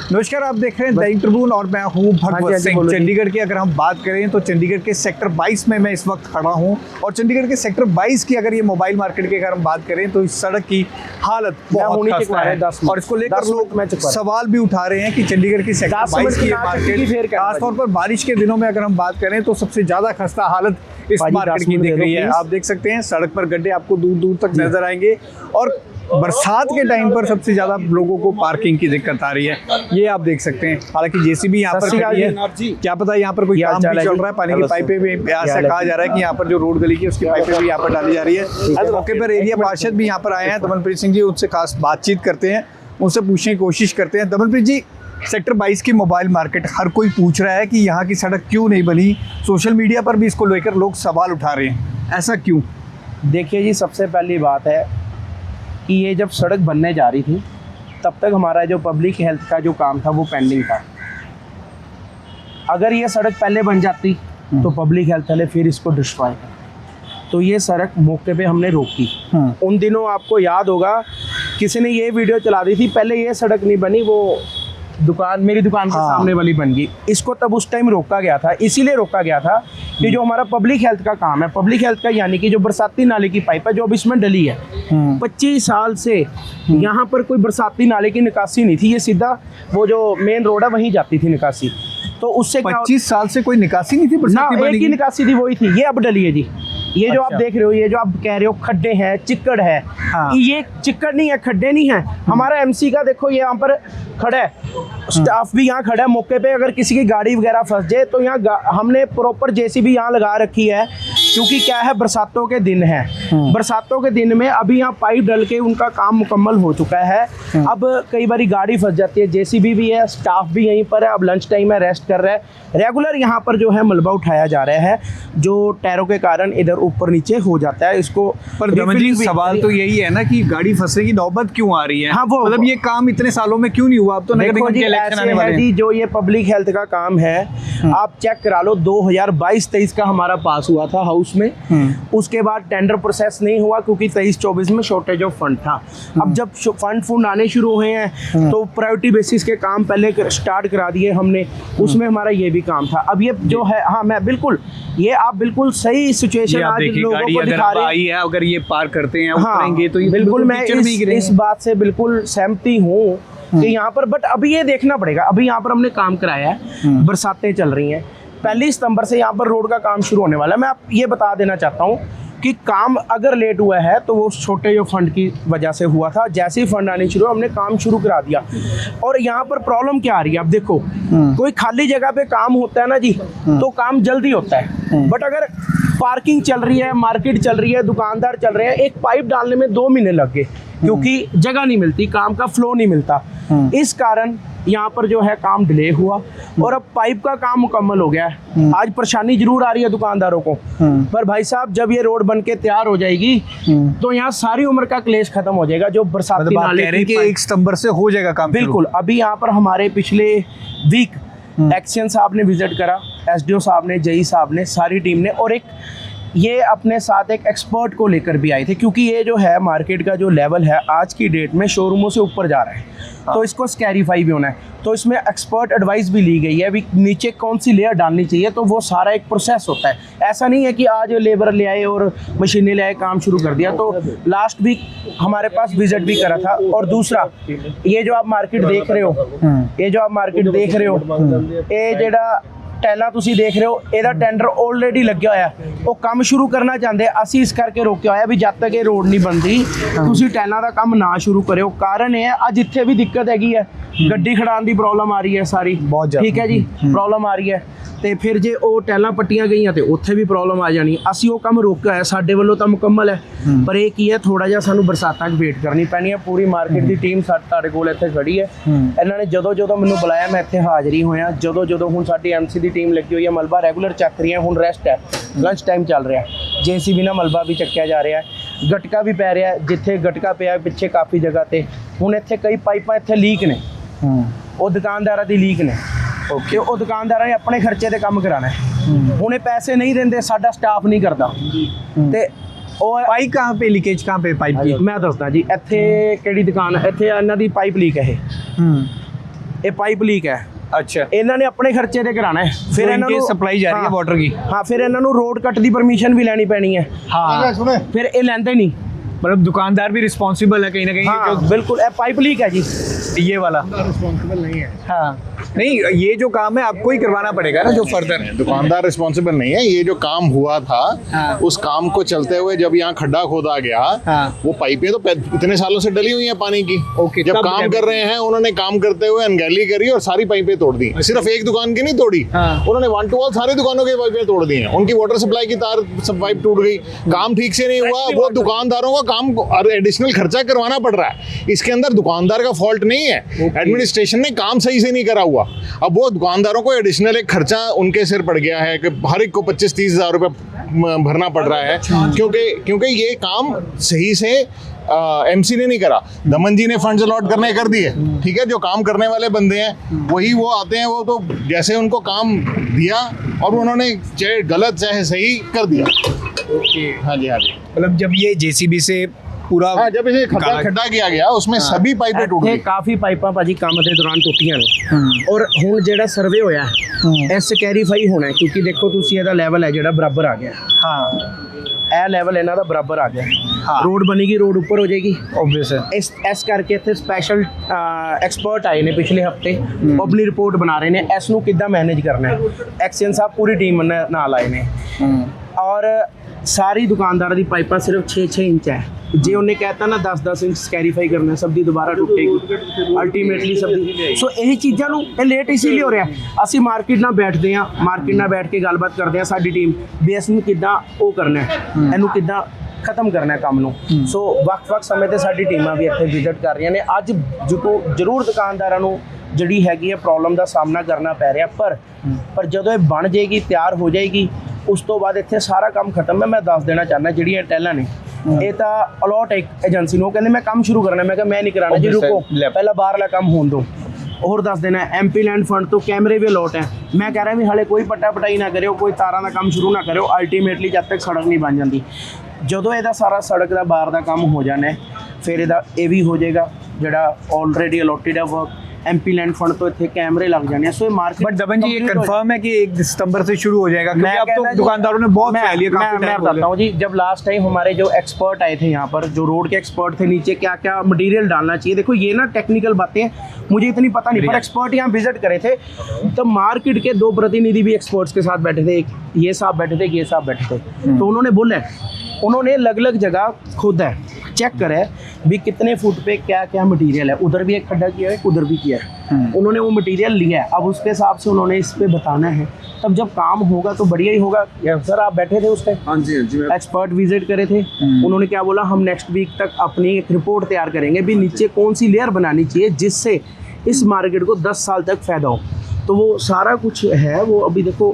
नमस्कार, आप देख रहे हैं दैनिक ट्रिब्यून और मैं हूं भगवत सिंह। चंडीगढ़ की अगर हम बात करें तो चंडीगढ़ के सेक्टर 22 में मैं इस वक्त खड़ा हूं और चंडीगढ़ के सेक्टर 22 की अगर ये मोबाइल मार्केट की अगर हम बात करें तो इस सड़क की हालत बहुत खस्ता है और इसको लेकर लोग सवाल भी उठा रहे हैं कि चंडीगढ़ की सेक्टर 22 की मार्केट खासतौर पर बारिश के दिनों में अगर हम बात करें तो सबसे ज्यादा खस्ता हालत इस मार्केट की दिख रही है। आप देख सकते हैं सड़क पर गड्ढे आपको दूर दूर तक नजर आएंगे और बरसात के टाइम पर सबसे ज्यादा लोगों को पार्किंग की दिक्कत आ रही है, ये आप देख सकते हैं। हालांकि जेसीबी यहाँ पर खड़ी है, क्या पता यहाँ पर कोई काम भी चल रहा है, पानी की पाइपें भी ऐसा कहा जा रहा है कि यहाँ पर जो रोड गली की उसकी पाइपें भी यहाँ पर डाली जा रही है। मौके पर एरिया पार्षद भी यहाँ पर आए हैं दमनप्रीत सिंह जी, उनसे खास बातचीत करते हैं, उनसे पूछने की कोशिश करते हैं। दमनप्रीत जी, सेक्टर 22 की मोबाइल मार्केट हर कोई पूछ रहा है कि यहाँ की सड़क क्यों नहीं बनी, सोशल मीडिया पर भी इसको लेकर लोग सवाल उठा रहे हैं, ऐसा क्यों? देखिए जी, सबसे पहली बात है कि ये जब सड़क बनने जा रही थी तब तक हमारा जो पब्लिक हेल्थ का जो काम था वो पेंडिंग था। अगर ये सड़क पहले बन जाती तो पब्लिक हेल्थ वाले फिर इसको डिस्ट्रॉय कर, तो ये सड़क मौके पे हमने रोकी। उन दिनों आपको याद होगा किसी ने ये वीडियो चला दी थी, पहले ये सड़क नहीं बनी, वो मेरी दुकान के सामने वाली बन गई। इसको तब उस टाइम रोका गया था, इसीलिए रोका गया था कि जो हमारा पब्लिक हेल्थ का काम है, पब्लिक हेल्थ का यानी कि जो बरसाती नाले की पाइप है जो अब इसमें डली है, 25 साल से यहाँ पर कोई बरसाती नाले की निकासी नहीं थी। ये सीधा वो जो मेन रोड है वहीं जाती थी निकासी, तो उससे 25 साल से कोई निकासी नहीं थी बरसाती ना, एक ही निकासी थी, वही थी। ये अब डली है जी। ये जो आप देख रहे हो, ये जो आप कह रहे हो खड्डे हैं, चिक्कड़ है, ये चिक्कड़ नहीं है, खड्डे नहीं है। हमारा एमसी का देखो ये यहाँ पर खड़ा है, स्टाफ भी यहाँ खड़ा है मौके पे। अगर किसी की गाड़ी वगैरह फंस जाए तो यहाँ हमने प्रॉपर जेसीबी यहाँ लगा रखी है, क्योंकि क्या है बरसातों के दिन है, बरसातों के दिन में अभी यहाँ पाइप डल के उनका काम मुकम्मल हो चुका है। अब कई बार गाड़ी फंस जाती है, जेसीबी भी है, स्टाफ भी यहीं पर है, अब लंच टाइम है, रेस्ट कर रहा है। रेगुलर यहाँ पर जो है मलबा उठाया जा रहा है, जो टायरों के कारण इधर ऊपर नीचे हो जाता है। इसको पर दमन जी, सवाल तो यही है ना कि गाड़ी फंसने की नौबत क्यों आ रही है? हाँ, वो मतलब ये काम इतने सालों में क्यों नहीं हुआ? अब तो नगर निगम के इलेक्शन आने वाले हैं जी। जो ये पब्लिक हेल्थ का काम है, आप चेक करा लो, 2022-23 का हमारा पास हुआ था हाउस में। उसके बाद टेंडर प्रोसेस नहीं हुआ क्योंकि 23-24 में शॉर्टेज ऑफ फंड था। अब जब फंड आने शुरू हुए हैं तो प्रायोरिटी बेसिस के काम पहले स्टार्ट करा दिए हमने, उसमें हमारा ये भी काम था। अब ये जो है, हाँ मैं बिल्कुल, ये आप बिल्कुल सही सिचुएशन आज लोगों को दिखा रहे हैं। अगर ये पार करते हैं, हाँ, उतरेंगे तो ये बिल्कुल मैं इस बात से बिल्कुल सहमति हूँ कि यहाँ पर, बट अभी ये देखना पड़ेगा। अभी यहाँ पर हमने काम कराया है, बरसातें चल रही हैं, 1 सितंबर से यहाँ पर रोड का काम शुरू होने वाला है। मैं आप ये बता देना चाहता हूँ कि काम अगर लेट हुआ है तो वो छोटे जो फंड की वजह से हुआ था। जैसे ही फंड आने शुरू, हमने काम शुरू करा दिया। और यहाँ पर प्रॉब्लम क्या आ रही है, अब देखो, कोई खाली जगह पे काम होता है ना जी, तो काम जल्दी होता है। बट अगर पार्किंग चल रही है, मार्केट चल रही है, दुकानदार चल रहे हैं, एक पाइप डालने में 2 महीने लग गए क्योंकि जगह नहीं मिलती, काम का फ्लो नहीं मिलता। इस कारण यहाँ पर जो है काम डिले हुआ और अब पाइप का काम मुकम्मल हो गया है। आज परेशानी जरूर आ रही है दुकानदारों को, पर भाई साहब जब ये रोड बनके तैयार हो जाएगी तो यहाँ सारी उम्र का क्लेश खत्म हो जाएगा। जो बरसाती नाले के 1 सितंबर से हो जाएगा काम बिल्कुल। अभी यहाँ पर हमारे पिछले वीक एक्शन साहब ने विजिट करा, एसडीओ साहब ने, जेई साहब ने, सारी टीम ने, और एक ये अपने साथ एक एक्सपर्ट को लेकर भी आए थे, क्योंकि ये जो है मार्केट का जो लेवल है आज की डेट में शोरूमों से ऊपर जा रहा है, तो इसको स्कैरिफाई भी होना है। तो इसमें एक्सपर्ट एडवाइस भी ली गई है, अभी नीचे कौन सी लेयर डालनी चाहिए, तो वो सारा एक प्रोसेस होता है। ऐसा नहीं है कि आज लेबर ले आए और मशीनें ले आए, काम शुरू कर दिया। तो लास्ट वीक हमारे पास विजिट भी करा था। और दूसरा, ये जो आप मार्केट देख रहे हो, ये जो आप मार्केट देख रहे हो, ये जेड़ा ਟੈਲਾਂ ਤੁਸੀਂ ਦੇਖ ਰਹੇ ਹੋ, ਇਹਦਾ ਟੈਂਡਰ ਆਲਰੇਡੀ ਲੱਗਿਆ ਹੋਇਆ, ਉਹ ਕੰਮ ਸ਼ੁਰੂ ਕਰਨਾ ਚਾਹੁੰਦੇ, ਅਸੀਂ ਇਸ ਕਰਕੇ ਰੋਕਿਆ ਹੋਇਆ ਵੀ ਜਦ ਤੱਕ ਇਹ ਰੋਡ ਨਹੀਂ ਬਣਦੀ ਤੁਸੀਂ ਟੈਲਾਂ ਦਾ ਕੰਮ ਨਾ ਸ਼ੁਰੂ ਕਰਿਓ। ਕਾਰਨ ਇਹ ਹੈ, ਅੱਜ ਇੱਥੇ ਵੀ ਦਿੱਕਤ ਹੈਗੀ ਹੈ, ਗੱਡੀ ਖੜਾਉਣ ਦੀ ਪ੍ਰੋਬਲਮ ਆ ਰਹੀ ਹੈ ਸਾਰੀ, ਠੀਕ ਹੈ ਜੀ, ਪ੍ਰੋਬਲਮ ਆ ਰਹੀ ਹੈ। ਤੇ ਫਿਰ ਜੇ ਉਹ ਟੈਲਾਂ ਪੱਟੀਆਂ ਗਈਆਂ ਤੇ ਉੱਥੇ ਵੀ ਪ੍ਰੋਬਲਮ ਆ ਜਾਣੀ। ਅਸੀਂ ਉਹ ਕੰਮ ਰੋਕਿਆ ਹੋਇਆ, ਸਾਡੇ ਵੱਲੋਂ ਤਾਂ ਮੁਕੰਮਲ ਹੈ, ਪਰ ਇਹ ਕੀ ਹੈ, ਥੋੜਾ ਜਿਹਾ ਸਾਨੂੰ ਬਰਸਾਤਾਂ 'ਚ ਵੇਟ ਕਰਨੀ ਪੈਣੀ ਹੈ। ਪੂਰੀ ਮਾਰਕੀਟ ਦੀ ਟੀਮ ਸਾਡੇ ਕੋਲ ਇੱਥੇ ਖੜੀ ਹੈ। ਇਹਨਾਂ ਨੇ ਜਦੋਂ ਮੈਨੂੰ ਬੁਲਾਇਆ ਮੈਂ ਇੱਥੇ ਹਾਜ਼ਰੀ ਹੋਇਆ। ਜਦੋਂ ਹੁਣ ਸਾਡੀ ਐਮਸੀ ਦੀ ਟੀਮ ਲੱਗੀ ਹੋਈ ਹੈ, ਮਲਬਾ ਰੈਗੂਲਰ ਚੱਕ ਰਹੀ ਹੈ। ਹੁਣ ਰੈਸਟ ਹੈ, ਲੰਚ ਟਾਈਮ ਚੱਲ ਰਿਹਾ, ਜੇਸੀਬੀ ਨਾਲ ਮਲਬਾ ਵੀ ਚੱਕਿਆ ਜਾ ਰਿਹਾ, ਗਟਕਾ ਵੀ ਪੈ ਰਿਹਾ, ਜਿੱਥੇ ਗਟਕਾ ਪਿਆ ਪਿੱਛੇ ਕਾਫੀ ਜਗ੍ਹਾ ਤੇ। ਹੁਣ ਇੱਥੇ ਕਈ ਪਾਈਪਾਂ ਇੱਥੇ ਲੀਕ ਨੇ, ਉਹ ਦੁਕਾਨਦਾਰਾਂ ਦੀ ਲੀਕ ਨੇ। ਕਿ ਉਹ ਦੁਕਾਨਦਾਰਾਂ ਨੇ ਆਪਣੇ ਖਰਚੇ ਤੇ ਕੰਮ ਕਰਾਣਾ ਹੈ। ਹੁਣ ਇਹ ਪੈਸੇ ਨਹੀਂ ਦਿੰਦੇ, ਸਾਡਾ ਸਟਾਫ ਨਹੀਂ ਕਰਦਾ। ਤੇ ਉਹ ਪਾਈਪ ਕਹਾਂ पे लीकेज कहाँ पे पाइप की? ਮੈਂ ਦੱਸਦਾ ਜੀ, ਇੱਥੇ ਕਿਹੜੀ ਦੁਕਾਨ ਹੈ, ਇੱਥੇ ਇਹਨਾਂ ਦੀ ਪਾਈਪ ਲੀਕ ਹੈ। ਇਹ ये पाइप लीक है, अच्छा ਇਹਨਾਂ ਨੇ ਆਪਣੇ ਖਰਚੇ ਤੇ ਕਰਾਣਾ ਹੈ। फिर इनकी सप्लाई जा रही है वाटर की। हाँ, फिर ਇਹਨਾਂ ਨੂੰ रोड कट ਦੀ परमिशन भी ਲੈਣੀ ਪੈਣੀ है। हाँ फिर ये ਲੈਂਦੇ नहीं, मतलब दुकानदार भी रिस्पॉन्सिबल है कहीं ना कहीं। हाँ बिल्कुल, ये पाइप लीक है जी, ये वाला रिस्पॉन्सिबल नहीं है। हाँ नहीं, ये जो काम है आपको ही करवाना पड़ेगा ना जो फर्दर। दुकानदार रिस्पॉन्सिबल नहीं है। ये जो काम हुआ था हाँ। उस काम को चलते हुए जब यहाँ खड्डा खोदा गया, हाँ। वो पाइपें तो इतने सालों से डली हुई हैं पानी की। ओके, जब तब काम जब- कर रहे हैं उन्होंने काम करते हुए अनगैली करी और सारी पाइपें तोड़ दी। सिर्फ एक दुकान की नहीं तोड़ी, हाँ। उन्होंने वन टू ऑल सारी दुकानों की पाइपें तोड़ दी हैं। उनकी वाटर सप्लाई की तार सब पाइप टूट गई, काम ठीक से नहीं हुआ। वो दुकानदारों का काम एडिशनल खर्चा करवाना पड़ रहा है। इसके अंदर दुकानदार का फॉल्ट नहीं है, एडमिनिस्ट्रेशन ने काम सही से नहीं करा हुआ। अब वो दुकानदारों को एडिशनल एक खर्चा उनके सिर पड़ गया है कि हर एक को 25-30 हज़ार रुपये भरना पड़ रहा है, क्योंकि ये काम सही से एमसी ने नहीं करा। दमन जी ने फंड्स अलॉट करने कर दिए, ठीक है। जो काम करने वाले बंदे हैं वही वो आते हैं, वो तो जैसे उनको काम दिया और उन्होंने चाहे गलत चाहे सही कर दिया। हाँ जी, हाँ जी। मतलब जब ये जेसीबी से पूरा हाँ, जब इसे खड्डा किया गया उसमें सभी पाइपें टूट ਇੱਥੇ गई। ਕਾਫੀ ਪਾਈਪਾਂ ਭਾਜੀ ਕੰਮ ਦੇ ਦੌਰਾਨ ਟੁੱਟੀਆਂ ਨੇ। ਔਰ ਹੁਣ ਜਿਹੜਾ ਸਰਵੇ ਹੋਇਆ ਇਹ ਸਕੈਰੀਫਾਈ ਹੋਣਾ ਹੈ, ਕਿਉਂਕਿ ਦੇਖੋ ਤੁਸੀਂ ਇਹਦਾ ਲੈਵਲ ਹੈ ਜਿਹੜਾ ਬਰਾਬਰ ਆ ਗਿਆ। हाँ ਇਹ ਲੈਵਲ ਇਹਨਾਂ ਦਾ ਬਰਾਬਰ ਆ ਗਿਆ। ਹਾਂ। ਰੋਡ ਬਣੇਗੀ, ਰੋਡ ਉੱਪਰ ਹੋ ਜਾਏਗੀ। ऑब्वियस है। ਇਸ ਕਰਕੇ ਇੱਥੇ ਸਪੈਸ਼ਲ ਐਕਸਪਰਟ ਆਏ ਨੇ ਪਿਛਲੇ ਹਫਤੇ, ਉਹ ਆਪਣੀ ਰਿਪੋਰਟ ਬਣਾ ਰਹੇ ਨੇ ਇਸ ਨੂੰ ਕਿੱਦਾਂ ਮੈਨੇਜ ਕਰਨਾ ਹੈ। ਐਕਸ਼ਨ ਸਾਹਿਬ ਪੂਰੀ ਟੀਮ ਨਾਲ ਆਏ ਨੇ। ਔਰ ਸਾਰੀ ਦੁਕਾਨਦਾਰਾਂ ਦੀ ਪਾਈਪਾਂ ਸਿਰਫ 6-6 ਇੰਚ ਹੈ। ਜੇ ਉਹਨੇ ਕਹਿਤਾ ਨਾ 10-10 ਇੰਚ ਸਕੈਰੀਫਾਈ ਕਰਨਾ, ਸਭ ਦੀ ਦੁਬਾਰਾ ਟੁੱਟੇਗੀ ਅਲਟੀਮੇਟਲੀ ਸਭ ਦੀ। ਸੋ ਇਹ ਚੀਜ਼ਾਂ ਨੂੰ ਇਹ ਲੇਟ ਇਸੇ ਲਈ ਹੋ ਰਿਹਾ। ਅਸੀਂ ਮਾਰਕੀਟ ਨਾਲ ਬੈਠਦੇ ਹਾਂ, ਮਾਰਕੀਟ ਨਾਲ ਬੈਠ ਕੇ ਗੱਲਬਾਤ ਕਰਦੇ ਹਾਂ ਸਾਡੀ ਟੀਮ ਵੀ ਇਸ ਨੂੰ ਕਿੱਦਾਂ ਉਹ ਕਰਨਾ ਹੈ, ਇਹਨੂੰ ਕਿੱਦਾਂ ਖਤਮ ਕਰਨਾ ਹੈ ਕੰਮ ਨੂੰ। ਸੋ ਵਕਤ ਸਮੇਂ ਤੇ ਸਾਡੀ ਟੀਮਾਂ ਵੀ ਇੱਥੇ ਵਿਜ਼ਿਟ ਕਰ ਰਹੀਆਂ ਨੇ। ਅੱਜ ਜ਼ਰੂਰ ਦੁਕਾਨਦਾਰਾਂ ਨੂੰ ਜਿਹੜੀ ਹੈਗੀ ਹੈ ਪ੍ਰੋਬਲਮ ਦਾ ਸਾਹਮਣਾ ਕਰਨਾ ਪੈ ਰਿਹਾ, ਪਰ ਜਦੋਂ ਇਹ ਬਣ ਜਾਏਗੀ, ਤਿਆਰ ਹੋ ਜਾਏਗੀ, ਉਸ ਤੋਂ ਬਾਅਦ ਇੱਥੇ ਸਾਰਾ ਕੰਮ ਖਤਮ ਹੈ। ਮੈਂ ਦੱਸ ਦੇਣਾ ਚਾਹੁੰਦਾ ਜਿਹੜੀਆਂ ਟੈਲਾਂ ਨੇ ਇਹ ਤਾਂ ਅਲੋਟ ਇੱਕ ਏਜੰਸੀ ਨੂੰ, ਉਹ ਕਹਿੰਦੇ ਮੈਂ ਕੰਮ ਸ਼ੁਰੂ ਕਰਨਾ। ਮੈਂ ਕਿਹਾ ਮੈਂ ਨਹੀਂ ਕਰਾਣਾ ਜੀ, ਰੁਕੋ ਪਹਿਲਾਂ ਬਾਹਰਲਾ ਕੰਮ ਹੋਣ ਦਿਓ। ਹੋਰ ਦੱਸ ਦੇਣਾ ਐਮਪੀ ਲੈਂਡ ਫੰਡ ਤੋਂ ਕੈਮਰੇ ਵੀ ਅਲੋਟ ਹੈ। ਮੈਂ ਕਹਿ ਰਿਹਾ ਵੀ ਹਾਲੇ ਕੋਈ ਪੱਟਾ ਪਟਾਈ ਨਾ ਕਰਿਓ, ਕੋਈ ਤਾਰਾਂ ਦਾ ਕੰਮ ਸ਼ੁਰੂ ਨਾ ਕਰਿਓ ਅਲਟੀਮੇਟਲੀ ਜਦ ਤੱਕ ਸੜਕ ਨਹੀਂ ਬਣ ਜਾਂਦੀ। ਜਦੋਂ ਇਹਦਾ ਸਾਰਾ ਸੜਕ ਦਾ ਬਾਹਰ ਦਾ ਕੰਮ ਹੋ ਜਾਣਾ ਫਿਰ ਇਹਦਾ ਇਹ ਵੀ ਹੋ ਜਾਏਗਾ ਜਿਹੜਾ ਆਲਰੇਡੀ ਅਲੋਟਡ ਹੈ ਵਰਕ। एमपी लैंड फंड तो इतने कैमरे लग जाने हैं। सो ये मार्केट बट दमन जी ये कंफर्म है कि 1 सितंबर से शुरू हो जाएगा, क्योंकि अब तो दुकानदारों ने बहुत फैल लिया। मैं बताता हूँ जी, जब लास्ट टाइम हमारे जो एक्सपर्ट आए थे यहाँ पर, जो रोड के एक्सपर्ट थे, नीचे क्या क्या मटेरियल डालना चाहिए, देखो ये ना टेक्निकल बातें मुझे इतनी पता नहीं, पर एक्सपर्ट यहाँ विजिट करे थे तो मार्केट के 2 प्रतिनिधि भी एक्सपर्ट्स के साथ बैठे थे। एक ये साहब बैठे थे, ये साहब बैठे थे। तो उन्होंने बोला, उन्होंने अलग अलग जगह खुद है चेक करे भी कितने फुट पे क्या क्या मटेरियल है। उधर भी एक खड्डा किया है, उधर भी किया है। उन्होंने वो मटेरियल लिया है, अब उसके हिसाब से उन्होंने इस पे बताना है। तब जब काम होगा तो बढ़िया ही होगा। सर आप बैठे थे उस टाइम? हाँ जी, हाँ जी। एक्सपर्ट विजिट करे थे, उन्होंने क्या बोला, हम नेक्स्ट वीक तक अपनी एक रिपोर्ट तैयार करेंगे भी नीचे कौन सी लेयर बनानी चाहिए जिससे इस मार्केट को 10 साल तक फायदा हो। तो वो सारा कुछ है। वो अभी देखो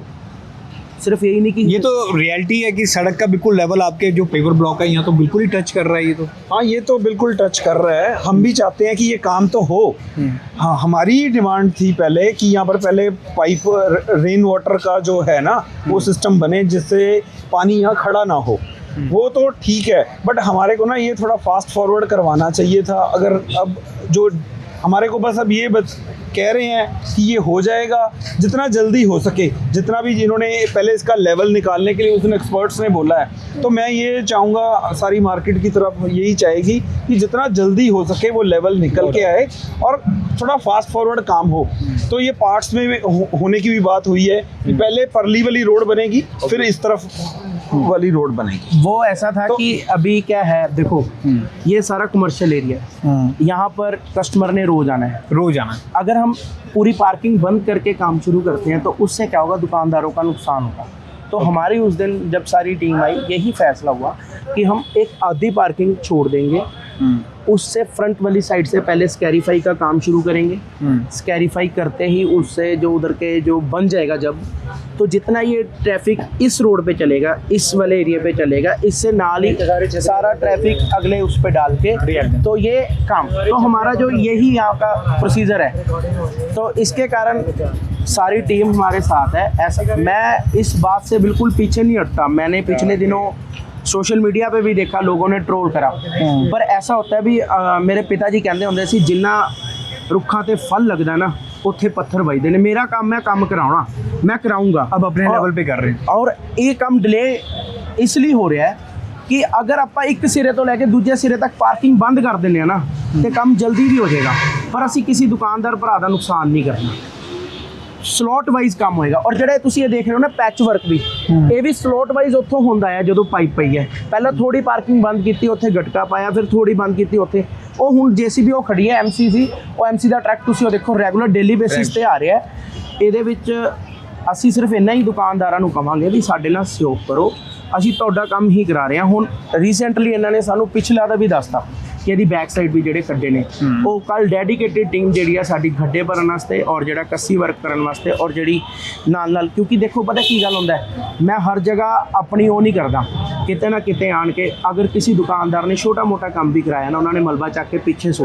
सिर्फ यही नहीं कि ये तो रियलिटी है कि सड़क का बिल्कुल लेवल आपके जो पेवर ब्लॉक है यहाँ तो बिल्कुल ही टच कर रहा है। ये तो हाँ, ये तो बिल्कुल टच कर रहा है। हम भी चाहते हैं कि ये काम तो हो। हाँ, हमारी डिमांड थी पहले कि यहाँ पर पहले पाइप रेन वाटर का जो है ना वो सिस्टम बने जिससे पानी यहाँ खड़ा ना हो। वो तो ठीक है, बट हमारे को ना ये थोड़ा फास्ट फॉरवर्ड करवाना चाहिए था। अगर अब जो हमारे को बस अब ये कह रहे हैं कि ये हो जाएगा जितना जल्दी हो सके, जितना भी जिन्होंने पहले इसका लेवल निकालने के लिए उस एक्सपर्ट्स ने बोला है। तो मैं ये चाहूँगा, सारी मार्केट की तरफ यही चाहेगी कि जितना जल्दी हो सके वो लेवल निकल के आए और थोड़ा फास्ट फॉरवर्ड काम हो। तो ये पार्ट्स में होने की भी बात हुई है कि पहले परली वाली रोड बनेगी, फिर इस तरफ वाली रोड बनेगी। वो ऐसा था कि अभी क्या है, देखो ये सारा कमर्शियल एरिया है, यहाँ पर कस्टमर ने रोज आना है, रोज आना। अगर हम पूरी पार्किंग बंद करके काम शुरू करते हैं तो उससे क्या होगा, दुकानदारों का नुकसान होगा। तो हमारी उस दिन जब सारी टीम आई यही फैसला हुआ कि हम एक आधी पार्किंग छोड़ देंगे, उससे फ्रंट वाली साइड से पहले स्कैरीफाई का काम शुरू करेंगे। स्कैरीफाई करते ही उससे जो उधर के जो बन जाएगा जब, तो जितना ये ट्रैफिक इस रोड पे चलेगा, इस वाले एरिया पे चलेगा, इससे नाल ही सारा ट्रैफिक अगले उस पे डाल के, तो ये काम तो हमारा जो यही यहाँ का प्रोसीजर है। तो इसके कारण सारी टीम हमारे साथ है। ऐसा मैं इस बात से बिल्कुल पीछे नहीं हटता। मैंने पिछले दिनों सोशल मीडिया पे भी देखा लोगों ने ट्रोल करा, पर ऐसा होता है भी मेरे पिताजी कहते होंगे सी जिन्ना रुखा ते फल लगता है ना ਉੱਥੇ ਪੱਥਰ ਵੱਜਦੇ ਨੇ। ਮੇਰਾ ਕੰਮ ਹੈ ਕੰਮ ਕਰਾਉਣਾ, ਮੈਂ ਕਰਾਊਂਗਾ। अब अपने लेवल पे कर रहे हैं। ਔਰ ਇਹ ਕੰਮ ਡਿਲੇ ਇਸ ਲਈ ਹੋ ਰਿਹਾ ਹੈ ਕਿ ਅਗਰ ਆਪਾਂ ਇੱਕ ਸਿਰੇ ਤੋਂ ਲੈ ਕੇ ਦੂਜੇ ਸਿਰੇ ਤੱਕ ਪਾਰਕਿੰਗ ਬੰਦ ਕਰ ਦਿੰਦੇ ਆ ਨਾ ਤੇ ਕੰਮ ਜਲਦੀ ਵੀ ਹੋ ਜਾਏਗਾ, ਪਰ ਅਸੀਂ ਕਿਸੇ ਦੁਕਾਨਦਾਰ ਭਰਾ ਦਾ ਨੁਕਸਾਨ ਨਹੀਂ ਕਰਨਾ। ਸਲੋਟ ਵਾਈਜ਼ ਕੰਮ ਹੋਏਗਾ। ਔਰ ਜਿਹੜੇ ਤੁਸੀਂ ਇਹ ਦੇਖ ਰਹੇ ਹੋ ਨਾ ਪੈਚ ਵਰਕ ਵੀ, ਇਹ ਵੀ ਸਲੋਟ ਵਾਈਜ਼ ਉੱਥੋਂ ਹੁੰਦਾ ਹੈ ਜਦੋਂ ਪਾਈਪ ਪਈ ਹੈ। ਪਹਿਲਾਂ ਥੋੜੀ ਪਾਰਕਿੰਗ ਬੰਦ ਕੀਤੀ, ਉੱਥੇ ਗਟਕਾ ਪਾਇਆ, ਫਿਰ ਥੋੜੀ ਬੰਦ ਕੀਤੀ ਉੱਥੇ। ਉਹ ਹੁਣ ਜੇਸੀਬੀ ਉਹ ਖੜੀ ਹੈ MC ਸੀ, ਉਹ MC ਦਾ ਟਰੱਕ ਤੁਸੀਂ ਉਹ ਦੇਖੋ ਰੈਗੂਲਰ ਡੇਲੀ ਬੇਸਿਸ ਤੇ ਆ ਰਿਹਾ ਹੈ। ਇਹਦੇ ਵਿੱਚ ਅਸੀਂ ਸਿਰਫ ਇੰਨਾ ਹੀ ਦੁਕਾਨਦਾਰਾਂ ਨੂੰ ਕਵਾਂਗੇ ਵੀ ਸਾਡੇ ਨਾਲ ਸਹਿਯੋਗ ਕਰੋ, ਅਸੀਂ ਤੁਹਾਡਾ ਕੰਮ ਹੀ ਕਰਾ ਰਹੇ ਹਾਂ। ਹੁਣ ਰੀਸੈਂਟਲੀ ਇਹਨਾਂ ਨੇ ਸਾਨੂੰ ਪਿਛਲਾ ਦਾ ਵੀ ਦੱਸਤਾ ਕਿ ਇਹਦੀ ਬੈਕ ਸਾਈਡ ਵੀ ਜਿਹੜੇ ਖੱਡੇ ਨੇ ਉਹ ਕੱਲ ਡੈਡੀਕੇਟਿਡ ਟੀਮ ਜਿਹੜੀ ਆ ਸਾਡੀ ਖੱਡੇ ਭਰਨ ਵਾਸਤੇ ਔਰ ਜਿਹੜਾ ਕੱਸੀ ਵਰਕ ਕਰਨ ਵਾਸਤੇ ਔਰ ਜਿਹੜੀ ਨਾਲ ਕਿਉਂਕਿ ਦੇਖੋ ਪਤਾ ਕੀ ਗੱਲ ਹੁੰਦਾ ਹੈ, ਮੈਂ ਹਰ ਜਗ੍ਹਾ ਆਪਣੀ ਉਹ ਨਹੀਂ ਕਰਦਾ, ਕਿਤੇ ਨਾ ਕਿਤੇ ਆਣ ਕੇ ਅਗਰ ਕਿਸੇ ਦੁਕਾਨਦਾਰ ਨੇ ਛੋਟਾ ਮੋਟਾ ਕੰਮ ਵੀ ਕਰਾਇਆ ਨਾ, ਉਹਨਾਂ ਨੇ ਮਲਬਾ ਚੱਕ ਕੇ ਪਿੱਛੇ ਸੋ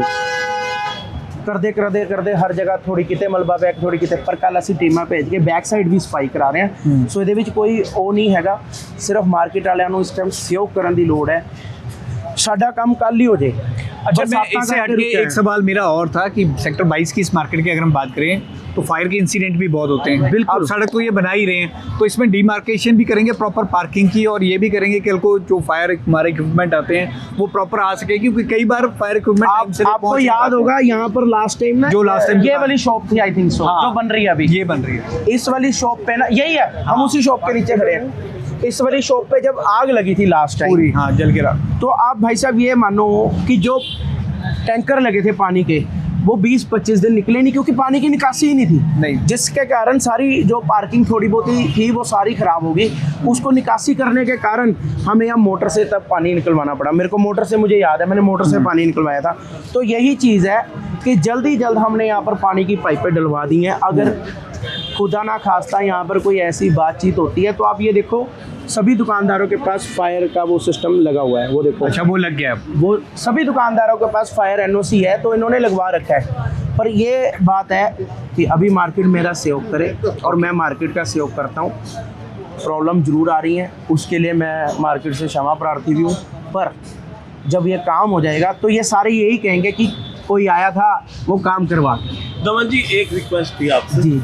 ਕਰਦੇ ਹਰ ਜਗ੍ਹਾ ਥੋੜੀ ਕਿਤੇ ਮਲਬਾ ਬੈਕ ਥੋੜੀ ਕਿਤੇ, ਪਰ ਕੱਲ ਅਸੀਂ ਟੀਮਾਂ ਭੇਜ ਕੇ ਬੈਕ ਸਾਈਡ ਵੀ ਸਫਾਈ ਕਰਾ ਰਹੇ ਹਾਂ। ਸੋ ਇਹਦੇ ਵਿੱਚ ਕੋਈ ਉਹ ਨਹੀਂ ਹੈਗਾ, ਸਿਰਫ ਮਾਰਕੀਟ ਵਾਲਿਆਂ ਨੂੰ ਇਸ ਟਾਈਮ ਸਹਿਯੋਗ ਕਰਨ ਦੀ ਲੋੜ ਹੈ। ਸਾਡਾ ਕੰਮ ਕੱल ही हो जाए। अच्छा, मैं इससे हटके एक सवाल मेरा और था कि सेक्टर 22 की इस मार्केट की अगर हम बात करें तो फायर के इंसिडेंट भी बहुत होते हैं। बिल्कुल। आप सड़क तो ये बना ही रहे हैं, तो इसमें डिमार्केशन भी करेंगे प्रॉपर पार्किंग की, और ये भी करेंगे कि कल को जो फायर हमारे इक्विपमेंट आते हैं वो प्रॉपर आ सके, क्योंकि कई बार फायर इक्विपमेंट आपको याद होगा यहाँ पर लास्ट टाइम ना जो लास्ट टाइम ये वाली शॉप थी, आई थिंक सो, जो बन रही है अभी, ये बन रही है इस वाली शॉप पे ना, यही है, हम उसी शॉप के नीचे खड़े हैं। इस वाली शॉप पे जब आग लगी थी लास्ट टाइम पूरी, हाँ, जल गिरा, तो आप भाई साहब ये मानो कि जो टैंकर लगे थे पानी के वो 20-25 दिन निकले नहीं, क्योंकि पानी की निकासी ही नहीं थी। नहीं। जिसके कारण सारी जो पार्किंग थोड़ी बहुत ही थी वो सारी खराब हो गई। उसको निकासी करने के कारण हमें यहाँ मोटर से तब पानी निकलवाना पड़ा। मेरे को मोटर से, मुझे याद है मैंने मोटर से पानी निकलवाया था। तो यही चीज़ है कि जल्द ही जल्द हमने यहाँ पर पानी की पाइपें डलवा दी हैं। अगर खुदा ना खास्ता यहाँ पर कोई ऐसी बातचीत होती है तो आप ये देखो सभी दुकानदारों के पास फायर का वो सिस्टम लगा हुआ है, वो देखो। अच्छा, वो लग गया अब। वो सभी दुकानदारों के पास फायर NOC है तो इन्होंने लगवा रखा है। पर ये बात है कि अभी मार्केट मेरा सहयोग करे और मैं मार्केट का सहयोग करता हूँ। प्रॉब्लम ज़रूर आ रही है, उसके लिए मैं मार्केट से क्षमा प्रार्थी भी हूँ, पर जब ये काम हो जाएगा तो ये सारे यही कहेंगे कि कोई आया था वो काम करवा। दमन जी, एक रिक्वेस्ट थी आपसे। जी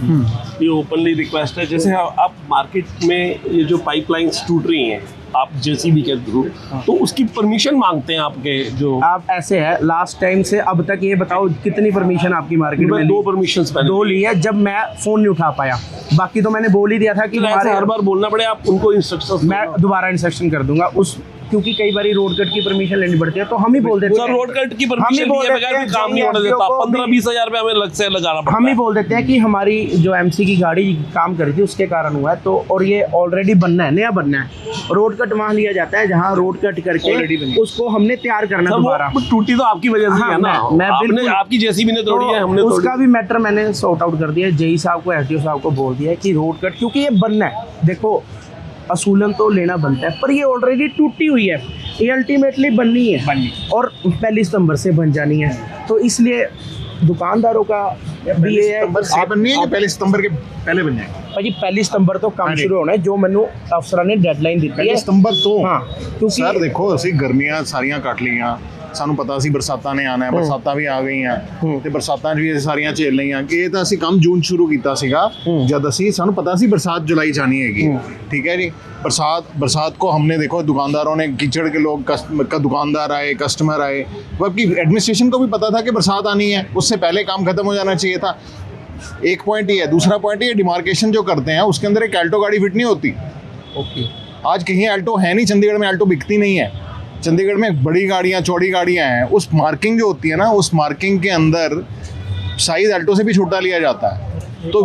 ये ओपनली रिक्वेस्ट है, जैसे आप मार्केट में ये जो पाइपलाइंस टूट रही हैं आप JCB के थ्रू, तो उसकी परमिशन मांगते हैं आपके जो आप ऐसे है लास्ट टाइम से अब तक ये बताओ कितनी परमिशन आपकी मार्केट में? 2 परमिशन दो ली है, जब मैं फ़ोन नहीं उठा पाया। बाकी तो मैंने बोल ही दिया था कि ऐसे हर बार बोलना पड़े, आप उनको इंस्ट्रक्शन मैं दोबारा इंस्ट्रक्शन कर दूंगा उस, क्योंकि कई बार रोड कट की परमिशन लेनी पड़ती है तो हम ही बोल देते हैं रोड कट की परमिशन लिए बगैर भी काम नहीं होने देता। 15-20 हज़ार रुपये हमें अलग से लगाना पड़ता है। हम ही बोल देते हैं कि हमारी जो MC की गाड़ी काम कर रही थी उसके कारण हुआ है, तो और ये ऑलरेडी बनना है, नया बनना है। रोड कट वहाँ लिया जाता है जहाँ रोड कट करके उसको हमने तैयार करना दोबारा। टूटी तो आपकी वजह से है ना, आपने आपकी JCB ने तोड़ी है, हमने उसका भी मैटर मैंने सॉर्ट आउट कर दिया है। JE साहब को, SDO साहब को बोल दिया है कि रोड कट, क्योंकि ये बनना है, देखो असूलन तो लेना बनता है, पर ये ऑलरेडी टूटी हुई है, ये अल्टीमेटली बननी है और 1 सितंबर से बन जानी है। तो इसलिए दुकानदारों का भी ये है, आप बननी है कि 1 सितंबर के पहले बन जाएंगे? भाजी 1 सितंबर तो काम शुरू होना है, जो मैनू अफसर ने डेडलाइन दी है 1 सितंबर तो। हाँ, क्योंकि सर देखो ਅਸੀਂ ਗਰਮੀਆਂ ਸਾਰੀਆਂ ਕੱਟ ਲਈਆਂ, ਸਾਨੂੰ ਪਤਾ ਸੀ ਬਰਸਾਤਾਂ ਨੇ ਆਣਾ ਹੈ, ਬਰਸਾਤਾਂ ਵੀ ਆ ਗਈਆਂ ਤੇ ਬਰਸਾਤਾਂ 'ਚ ਵੀ ਅਸੀਂ ਸਾਰੀਆਂ ਝੇਲ ਲਈਆਂ ਕਿ ਇਹ ਤਾਂ ਅਸੀਂ ਕੰਮ ਜੂਨ ਸ਼ੁਰੂ ਕੀਤਾ ਸੀਗਾ, ਜਦ ਅਸੀਂ ਸਾਨੂੰ ਪਤਾ ਸੀ ਬरसात जुलाई जानी हैगी। ठीक है जी, बरसात को हमने देखो दुकानदारों ने, कीचड़ के लोग का दुकानदार आए, कस्टमर आए, जबकि एडमिनिस्ट्रेशन को भी पता था कि बरसात आनी है, उससे पहले काम खत्म हो जाना चाहिए था। एक पॉइंट ये है, दूसरा पॉइंट ये डिमार्केशन जो करते हैं उसके अंदर एक एल्टो गाड़ी फिट नहीं होती। ओके, आज कहीं एल्टो है नहीं, चंडीगढ़ में एल्टो बिकती नहीं है। चंडीगढ़ में बड़ी गाड़ियाँ, चौड़ी गाड़ियाँ हैं, उस मार्किंग जो होती है ना, उस मार्किंग के अंदर साइज एल्टो से भी छोटा लिया जाता है, तो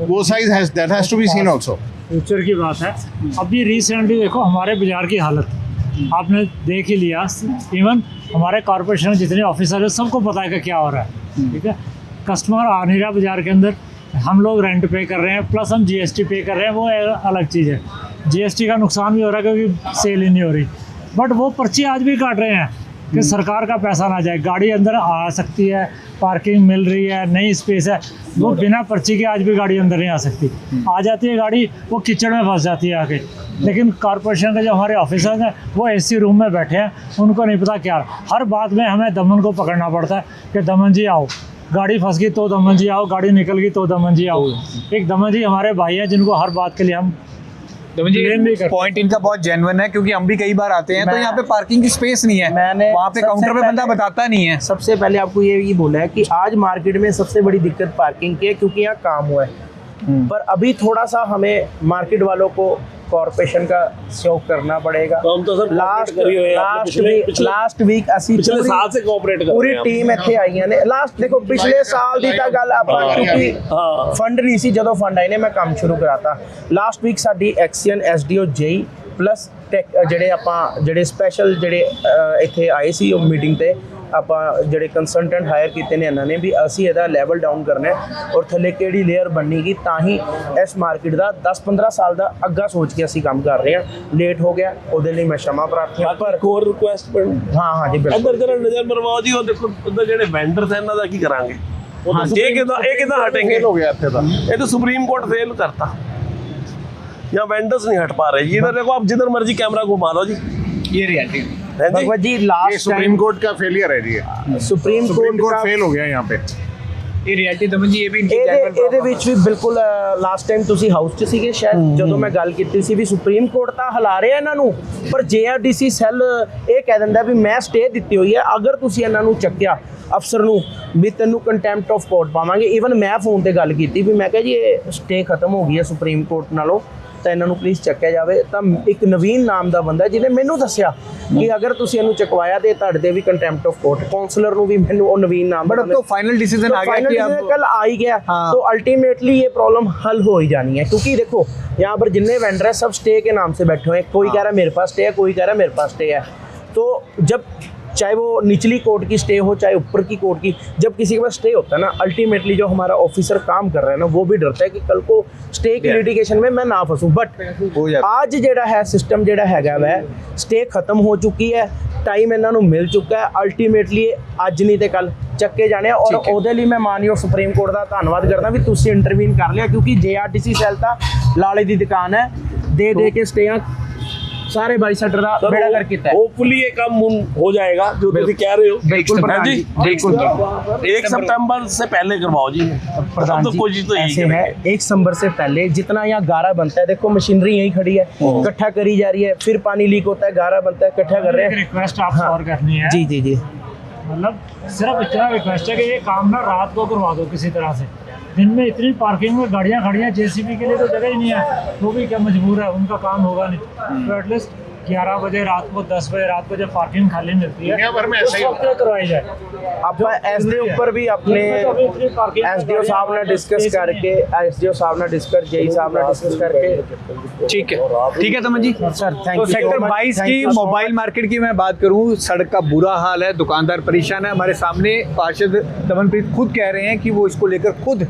वो size has that has to be seen also. Future की बात है। अभी रिसेंटली देखो हमारे बाज़ार की हालत आपने देख ही लिया। इवन हमारे कॉरपोरेशन में जितने ऑफिसर हैं सबको पता है कि क्या हो रहा है। ठीक है, कस्टमर आ नहीं रहा बाज़ार के अंदर, हम लोग रेंट पे कर रहे हैं, प्लस हम GST पे कर रहे हैं, वो अलग चीज़ है। GST का नुकसान भी हो रहा है क्योंकि सेल ही नहीं हो रही, बट वो पर्ची आज भी काट रहे हैं कि सरकार का पैसा ना जाए। गाड़ी अंदर आ सकती है, पार्किंग मिल रही है, नई स्पेस है, वो बिना पर्ची के आज भी गाड़ी अंदर नहीं आ सकती। आ जाती है गाड़ी, वो कीचड़ में फंस जाती है आके। लेकिन कॉरपोरेशन के जो हमारे ऑफिसर्स हैं वो AC रूम में बैठे हैं, उनको नहीं पता क्या। हर बात में हमें दमन को पकड़ना पड़ता है कि दमन जी आओ, गाड़ी फंस गई तो दमन जी आओ, गाड़ी निकल गई तो दमन जी आओ। एक दमन जी हमारे भाई हैं जिनको हर बात के लिए हम दमन जी blame भी करते पॉइंट इनका बहुत जेन्युइन है, क्योंकि हम भी कई बार आते हैं तो मैं- यहाँ पे पार्किंग की स्पेस नहीं है, मैंने वहाँ पे सबसे काउंटर पे बंदा पहले- बताता नहीं है। सबसे पहले आपको ये बोला है कि आज मार्केट में सबसे बड़ी दिक्कत पार्किंग की है, क्योंकि यहाँ काम हुआ है। पर अभी थोड़ा सा हमें मार्केट वालों को कॉर्पोरेशन का सहयोग करना पड़ेगा। काम तो सब लास्ट cooperate करी हुई है आपने लास्ट वीक ਅਸੀਂ पिछले साल से कोऑपरेट कर पूरी रहे हैं टीम ਇੱਥੇ ਆਈਆਂ ਨੇ। ਲਾਸਟ ਦੇਖੋ ਪਿਛਲੇ ਸਾਲ ਦੀ ਤਾਂ ਗੱਲ ਆਪਾਂ ਕਿਉਂਕਿ ਹਾਂ। ਫੰਡ ਨਹੀਂ ਸੀ, ਜਦੋਂ ਫੰਡ ਆਏ ਨੇ ਮੈਂ ਕੰਮ ਸ਼ੁਰੂ ਕਰਾਤਾ। ਲਾਸਟ ਵੀਕ ਸਾਡੀ ਐਕਸੀਅਨ ਐਸਡੀਓ ਜੇਈ ਪਲੱਸ ਜਿਹੜੇ ਸਪੈਸ਼ਲ ਇੱਥੇ ਆਏ ਸੀ ਉਹ ਮੀਟਿੰਗ ਤੇ ਆਪਾਂ ਜਿਹੜੇ ਕੰਸਲਟੈਂਟ ਹਾਇਰ ਕੀਤੇ ਨੇ ਇਹਨਾਂ ਨੇ ਵੀ ਅਸੀਂ ਇਹਦਾ ਲੈਵਲ ਡਾਊਨ ਕਰਨਾ ਹੈ ਔਰ ਥੱਲੇ ਕਿਹੜੀ ਲੇਅਰ ਬਣਨੀਗੀ ਤਾਂ ਹੀ ਇਸ ਮਾਰਕੀਟ ਦਾ 10-15 ਸਾਲ ਦਾ ਅੱਗਾ ਸੋਚ ਕੇ ਅਸੀਂ ਕੰਮ ਕਰ ਰਹੇ ਹਾਂ। ਲੇਟ ਹੋ ਗਿਆ ਉਹਦੇ ਲਈ ਮੈਂ क्षमा ਪ੍ਰਾਰਥੀ ਹਾਂ। पर कोर रिक्वेस्ट पर ਹਾਂ ਜੀ ਬਿਲਕੁਲ। अंदर जरा नजर मरवाओ जी, और देखो उधर जेडे वेंडर्स हैं ना की करांगे ये कितना हटेंगे? हो गया थे ये तो सुप्रीम कोर्ट फेल करता, यहाँ वेंडर्स नहीं हट पा रहे जी। इधर देखो आप जिधर मर्जी कैमरा घुमा लो जी, ये रियलिटी है जी। भगवत जी ये लास्ट सुप्रीम कोर्ट का फेलियर है जी, ये सुप्रीम सुप्रीम कोर्ट का फेल हो गया यहाँ पे। ये रियलिटी दमन जी, ये भी इनकी ਇਹਦੇ ਵਿੱਚ ਵੀ ਬਿਲਕੁਲ ਲਾਸਟ ਟਾਈਮ ਤੁਸੀਂ ਹਾਊਸ 'ਚ ਸੀਗੇ ਸ਼ਾਇਦ, ਜਦੋਂ ਮੈਂ ਗੱਲ ਕੀਤੀ ਸੀ ਵੀ ਸੁਪਰੀਮ ਕੋਰਟ ਤਾਂ ਹਿਲਾ ਰਿਹਾ ਇਹਨਾਂ ਨੂੰ, ਪਰ ਜੇਆਰਡੀਸੀ ਸੈੱਲ ਇਹ ਕਹਿ ਦਿੰਦਾ ਵੀ ਮੈਂ ਸਟੇ ਦਿੱਤੀ ਹੋਈ ਹੈ, ਅਗਰ ਤੁਸੀਂ ਇਹਨਾਂ ਨੂੰ ਚੱਕਿਆ ਅਫਸਰ ਨੂੰ ਵੀ ਤੈਨੂੰ ਕੰਟੈਂਪਟ ਆਫ ਕੋਰਟ ਪਾਵਾਂਗੇ। ਈਵਨ ਮੈਂ ਫੋਨ ਤੇ ਗੱਲ ਕੀਤੀ ਵੀ ਮੈਂ ਕਿਹਾ ਜੀ ਇਹ ਸਟੇ ਖਤਮ ਹੋ ਗਈ ਹੈ ਸੁਪਰੀਮ ਕੋਰਟ ਨਾਲੋਂ, ਤਾਂ ਇਹਨਾਂ ਨੂੰ ਪਲੀਜ਼ ਚੱਕਿਆ ਜਾਵੇ। ਤਾਂ ਇੱਕ ਨਵੀਨ ਨਾਮ ਦਾ ਬੰਦਾ ਜਿਹਨੇ ਮੈਨੂੰ ਦੱਸਿਆ ਕਿ ਅਗਰ ਤੁਸੀਂ ਇਹਨੂੰ ਚੁਕਵਾਇਆ ਤੇ ਤੁਹਾਡੇ ਤੇ ਵੀ ਕੰਟੈਂਪਟ ਆਫ ਕੋਰਟ, ਕਾਉਂਸਲਰ ਨੂੰ ਵੀ ਮੈਨੂੰ ਉਹ ਨਵੀਨ ਨਾਮ बट अब तो फाइनल डिसीजन आ गया कि अब कल आ ही गया। हाँ। तो अल्टीमेटली ये प्रॉब्लम हल हो ही जानी है, क्योंकि देखो यहाँ पर जितने वेंडर है सब स्टे के नाम से बैठे हुए हैं। कोई कह रहा है मेरे पास स्टे है, कोई कह रहा है मेरे पास स्टे है। तो जब चाहे वो निचली कोर्ट की स्टे हो चाहे ऊपर की कोर्ट की, जब किसी के पास स्टे होता है ना, अल्टीमेटली जो हमारा ऑफिसर काम कर रहा है ना वो भी डरता है कि कल को स्टे की लिटिगेशन में मैं ना फंसूं। बट हो जाता आज ਜਿਹੜਾ ਹੈ ਸਿਸਟਮ ਜਿਹੜਾ ਹੈਗਾ ਵੈ ਸਟੇ ਖਤਮ ਹੋ ਚੁੱਕੀ ਹੈ, ਟਾਈਮ ਇਹਨਾਂ ਨੂੰ ਮਿਲ ਚੁੱਕਾ ਹੈ। ਅਲਟੀਮੇਟਲੀ ਅੱਜ ਨਹੀਂ ਤੇ ਕੱਲ ਚੱਕੇ ਜਾਣੇ ਆ, ਔਰ ਠੀਕ ਹੈ। ਉਹਦੇ ਲਈ ਮੈਂ ਮਾਨਯੋਗ ਸੁਪਰੀਮ ਕੋਰਟ ਦਾ ਧੰਨਵਾਦ ਕਰਦਾ ਵੀ ਤੁਸੀਂ ਇੰਟਰਵੀਨ ਕਰ ਲਿਆ, ਕਿਉਂਕਿ ਜੇਆਰਟੀਸੀ ਸੈੱਲ ਤਾਂ ਲਾਲੇ ਦੀ ਦੁਕਾਨ ਹੈ, ਦੇ ਕੇ ਸਟੇਆਂ ਸਾਰੇ ਬਾਈ ਸੈਕਟਰ ਦਾ ਬੇੜਾ ਕਰ ਕੀਤਾ ਹੈ। होपफुली ये काम हो जाएगा जो तुम कह रहे हो। बिल्कुल है प्रधान जी, जी, बिल्कुल। 1 सितंबर से पहले करवाओ जी। प्रधान अब तो जी कोशिश तो यही ऐसे है, करेंगे। 1 सितंबर से पहले जितना यहाँ गारा बनता है, देखो मशीनरी यही खड़ी है, इकट्ठा करी जा रही है, फिर पानी लीक होता है, गारा बनता है, इकट्ठा कर रहे एक हैं। रिक्वेस्ट आपसे और करनी है। जी जी जी मतलब सिर्फ इतना रिक्वेस्ट है कि ये काम ना रात को करवा दो किसी तरह से। दिन में इतनी पार्किंग में गाड़ियाँ खड़ी हैं, जेसीबी के लिए तो जगह ही नहीं है, वो भी क्या मजबूर है, उनका काम होगा नहीं। तो एटलीस्ट 11 बजे रात को 10 बजे रात को जब पार्किंग खाली मिलती है दुनिया भर में उस ऐसा ही वक्त करवाई जाए। ਆਪਾਂ ਇਸ ਦੇ ਉੱਪਰ ਵੀ ਆਪਣੇ ਐਸਡੀਓ ਸਾਹਿਬ ਨਾਲ ਡਿਸਕਸ ਕਰਕੇ ਐਸਡੀਓ ਸਾਹਿਬ ਨਾਲ ਡਿਸਕਸ ਜੇਈ ਸਾਹਿਬ ਨਾਲ ਡਿਸਕਸ ਕਰਕੇ ठीक है दमन जी। सर थैंक तो यू सेक्टर 22 की मोबाइल मार्केट की मैं बात करूं, सड़क का बुरा हाल है, दुकानदार परेशान है। हमारे सामने पार्षद दमनप्रीत खुद कह रहे हैं कि वो इसको लेकर खुद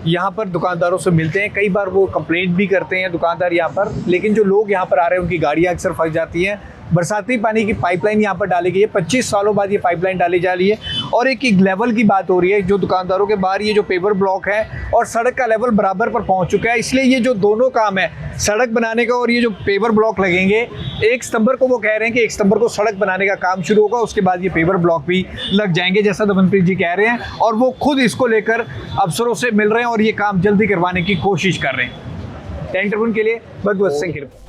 यहाँ पर दुकानदारों से मिलते हैं। कई बार वो कंप्लेंट भी करते हैं दुकानदार यहाँ पर, लेकिन जो लोग यहाँ पर आ रहे हैं उनकी गाड़ियाँ अक्सर फंस जाती हैं। बरसाती पानी की पाइपलाइन यहाँ पर डाली गई है, 25 सालों बाद ये पाइपलाइन डाली जा रही है। और एक लेवल की बात हो रही है, जो दुकानदारों के बाहर ये जो पेवर ब्लॉक है और सड़क का लेवल बराबर पर पहुँच चुका है, इसलिए ये जो दोनों काम है, सड़क बनाने का और ये जो पेवर ब्लॉक लगेंगे, 1 सितंबर को वो कह रहे हैं कि 1 सितंबर को सड़क बनाने का काम शुरू होगा, उसके बाद ये पेवर ब्लॉक भी लग जाएंगे, जैसा दमनप्रीत जी कह रहे हैं। और वो खुद इसको लेकर अफसरों से मिल रहे हैं और ये काम जल्दी करवाने की कोशिश कर रहे हैं। टैंक ट्रिब्यून के लिए भगवत सिंह की रिपोर्ट।